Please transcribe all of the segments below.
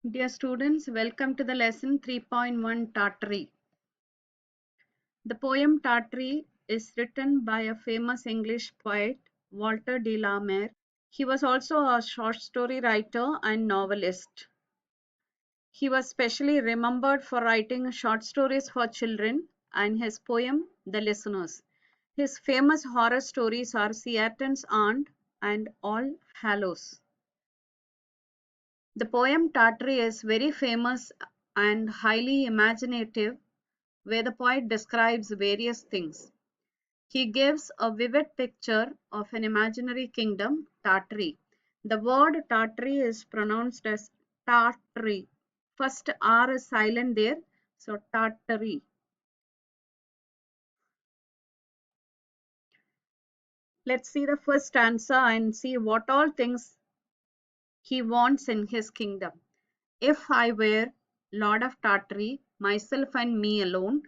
Dear students, welcome to the lesson 3.1 Tartary. The poem Tartary is written by a famous English poet, Walter de la Mare. He was also a short story writer and novelist. He was specially remembered for writing short stories for children and his poem, The Listeners. His famous horror stories are Seaton's Aunt and All Hallows. The poem Tartary is very famous and highly imaginative, where the poet describes various things. He gives a vivid picture of an imaginary kingdom, Tartary. The word Tartary is pronounced as Tartary. First R is silent there, so Tartary. Let's see the first stanza and see what all things he wants in his kingdom. If I were Lord of Tartary, myself and me alone,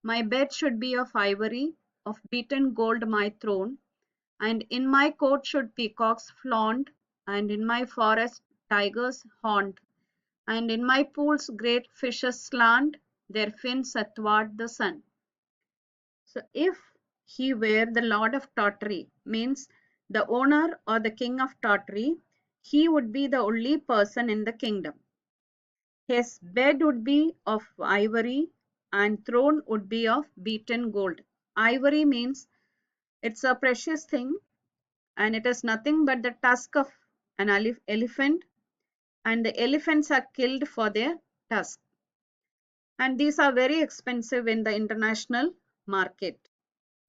my bed should be of ivory, of beaten gold my throne, and in my court should peacocks flaunt, and in my forest tigers haunt, and in my pools great fishes slant their fins athwart the sun. So if he were the lord of Tartary, means the owner or the king of Tartary, he would be the only person in the kingdom. His bed would be of ivory and throne would be of beaten gold. Ivory means it's a precious thing and it is nothing but the tusk of an elephant, and the elephants are killed for their tusk, and these are very expensive in the international market.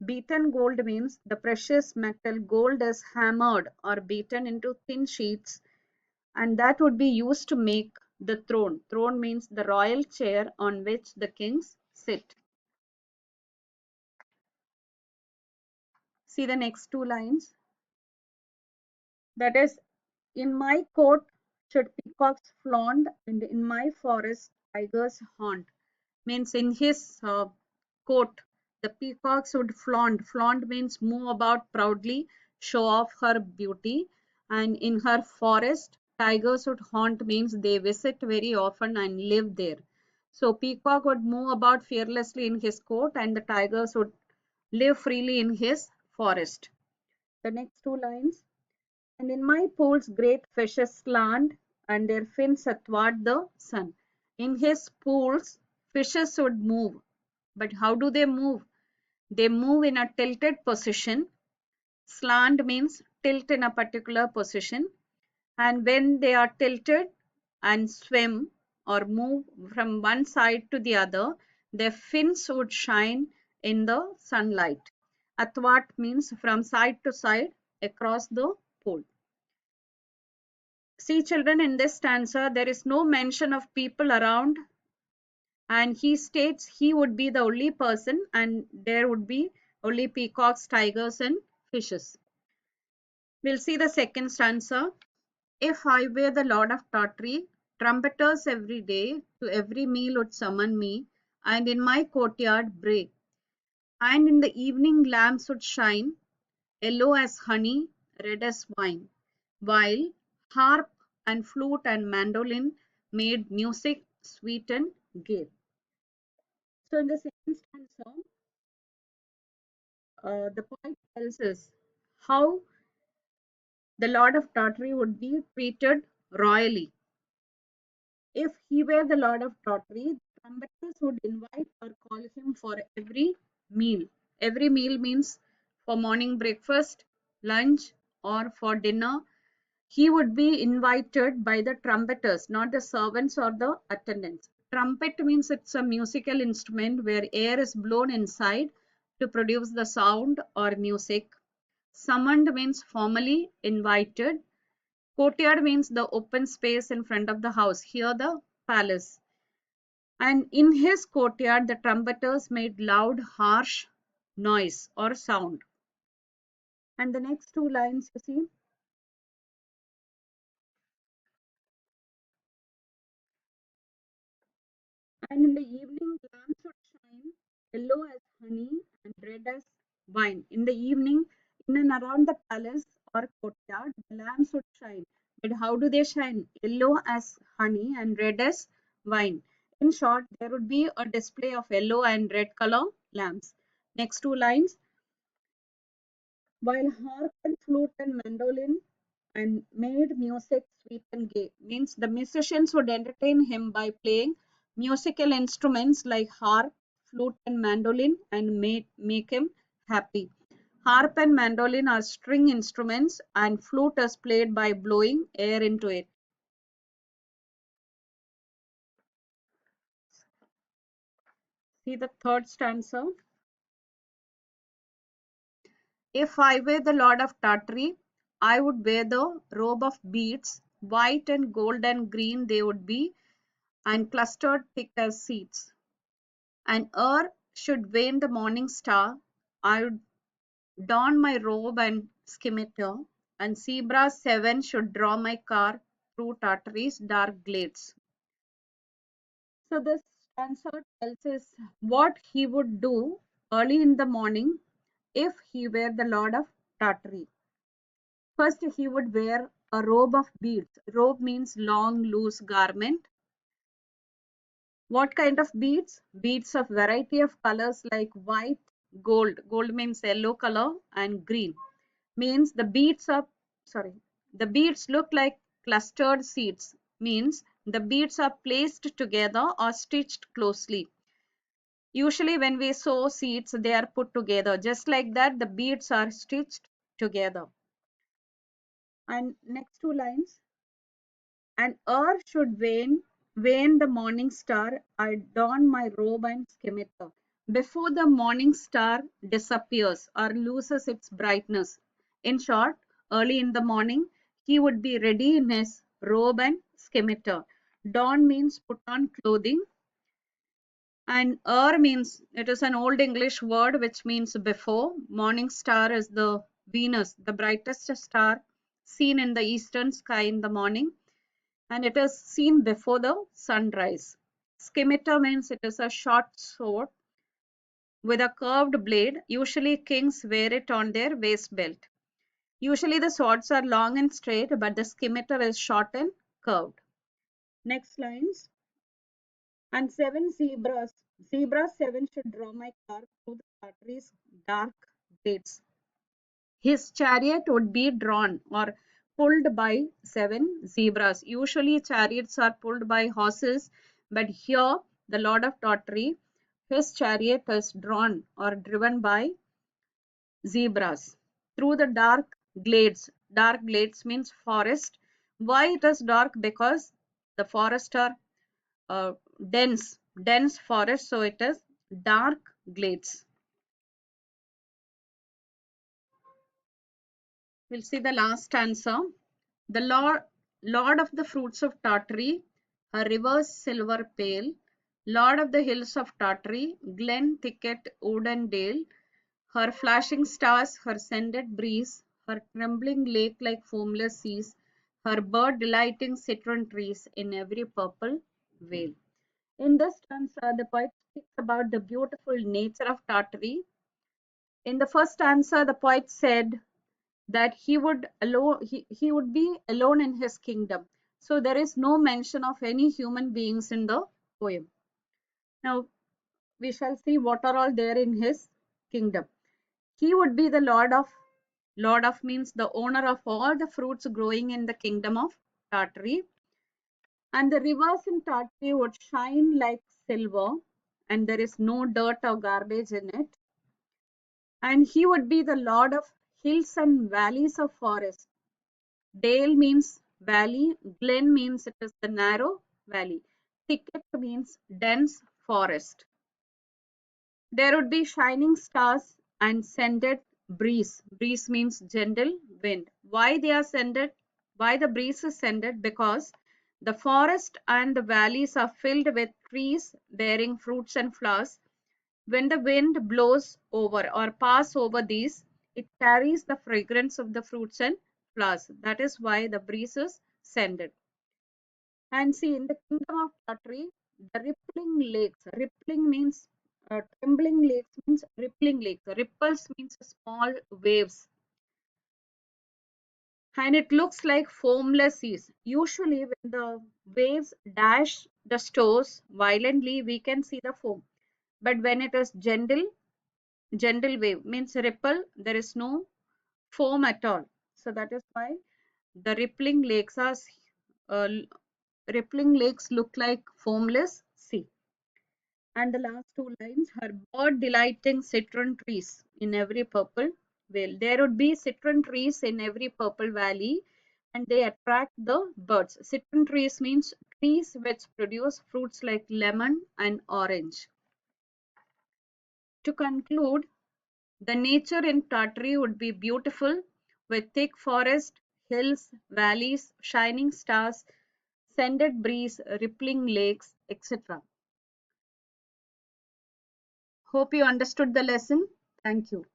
Beaten gold means the precious metal gold is hammered or beaten into thin sheets, and that would be used to make the throne. Throne means the royal chair on which the kings sit. See the next two lines. That is, in my court should peacocks flaunt, and in my forest tigers haunt. Means in his court, the peacocks would flaunt. Flaunt means move about proudly, show off her beauty. And in her forest, tigers would haunt means they visit very often and live there. So peacock would move about fearlessly in his court, and the tigers would live freely in his forest. The next two lines. And in my pools great fishes land, and their fins athwart the sun. In his pools, fishes would move. But how do they move? They move in a tilted position. Slant means tilt in a particular position. And when they are tilted and swim or move from one side to the other, their fins would shine in the sunlight. Athwart means from side to side across the pool. See, children, in this stanza, there is no mention of people around, and he states he would be the only person, and there would be only peacocks, tigers, and fishes. We'll see the second stanza. If I were the lord of Tartary, trumpeters every day to every meal would summon me, and in my courtyard bray. And in the evening lamps would shine, yellow as honey, red as wine, while harp and flute and mandolin made music sweet and gay. So in the second stanza, the poet tells us how the Lord of Tartary would be treated royally. If he were the Lord of Tartary, trumpeters would invite or call him for every meal. Every meal means for morning breakfast, lunch, or for dinner. He would be invited by the trumpeters, not the servants or the attendants. Trumpet means it's a musical instrument where air is blown inside to produce the sound or music. Summoned means formally invited. Courtyard means the open space in front of the house, here the palace. And in his courtyard, the trumpeters made loud, harsh noise or sound. And the next two lines, you see, and in the evening, lamps would shine, yellow as honey and red as wine. In the evening, in and around the palace or courtyard, the lamps would shine. But how do they shine? Yellow as honey, and red as wine. In short, there would be a display of yellow and red color lamps. Next two lines, while harp and flute and mandolin and made music sweet and gay, means the musicians would entertain him by playing musical instruments like harp, flute, and mandolin and make him happy. Harp and mandolin are string instruments, and flute is played by blowing air into it. See the third stanza. If I were the Lord of Tartary, I would wear the robe of beads, white and gold and green they would be, and clustered thick as seeds. And ere should wane the morning star, I would don my robe and scimitar, and zebras seven should draw my car through Tartary's dark glades. So this stanza tells us what he would do early in the morning if he were the Lord of Tartary. First, he would wear a robe of beads. Robe means long, loose garment. What kind of beads? Beads of variety of colors like white, gold. Gold means yellow color, and green means the beads look like clustered seeds. Means the beads are placed together or stitched closely. Usually when we sew seeds, they are put together. Just like that, the beads are stitched together. And next two lines. And ere should wane the morning star, I don my robe and scimitar. Before the morning star disappears or loses its brightness. In short, early in the morning, he would be ready in his robe and scimitar. Don means put on clothing, and means, it is an old English word which means before. Morning star is the Venus, the brightest star seen in the eastern sky in the morning, and it is seen before the sunrise. Scimitar means it is a short sword with a curved blade. Usually kings wear it on their waist belt. Usually the swords are long and straight, but the scimitar is short and curved. Next lines. And seven zebras. Zebras seven should draw my car through the Tartary's dark gates. His chariot would be drawn or pulled by seven zebras. Usually chariots are pulled by horses, but here the Lord of Tartary, his chariot is drawn or driven by zebras through the dark glades. Dark glades means forest. Why it is dark? Because the forest are uh, dense forest, so it is dark glades. We'll see the last answer. The Lord of the fruits of Tartary, her rivers silver pale, Lord of the hills of Tartary, glen, thicket, wood and dale, her flashing stars, her scented breeze, her trembling lake like foamless seas, her bird delighting citron trees in every purple vale. In this stanza, the poet speaks about the beautiful nature of Tartary. In the first stanza, the poet said that he would be alone in his kingdom. So there is no mention of any human beings in the poem. Now we shall see what are all there in his kingdom. He would be the Lord of means the owner of all the fruits growing in the kingdom of Tartary. And the rivers in Tartary would shine like silver, and there is no dirt or garbage in it. And he would be the Lord of hills and valleys of forest. Dale means valley, glen means it is the narrow valley. Thicket means dense forest. There would be shining stars and scented breeze. Breeze means gentle wind. Why they are scented? Why the breeze is scented? Because the forest and the valleys are filled with trees bearing fruits and flowers. When the wind blows over or pass over these, it carries the fragrance of the fruits and flowers. That is why the breeze is scented. And see, in the kingdom of Tartary, the rippling lakes. Rippling means trembling lakes means rippling lakes. Ripples means small waves. and it looks like foamless seas. Usually, when the waves dash the shores violently, we can see the foam. But when it is gentle wave means ripple, there is no foam at all. So that is why the uh, rippling lakes look like foamless sea. And the last two lines, her bird delighting citron trees in every purple vale. There would be citron trees in every purple valley and they attract the birds. Citron trees means trees which produce fruits like lemon and orange. To conclude, the nature in Tartary would be beautiful with thick forest, hills, valleys, shining stars, scented breeze, rippling lakes, etc. Hope you understood the lesson. Thank you.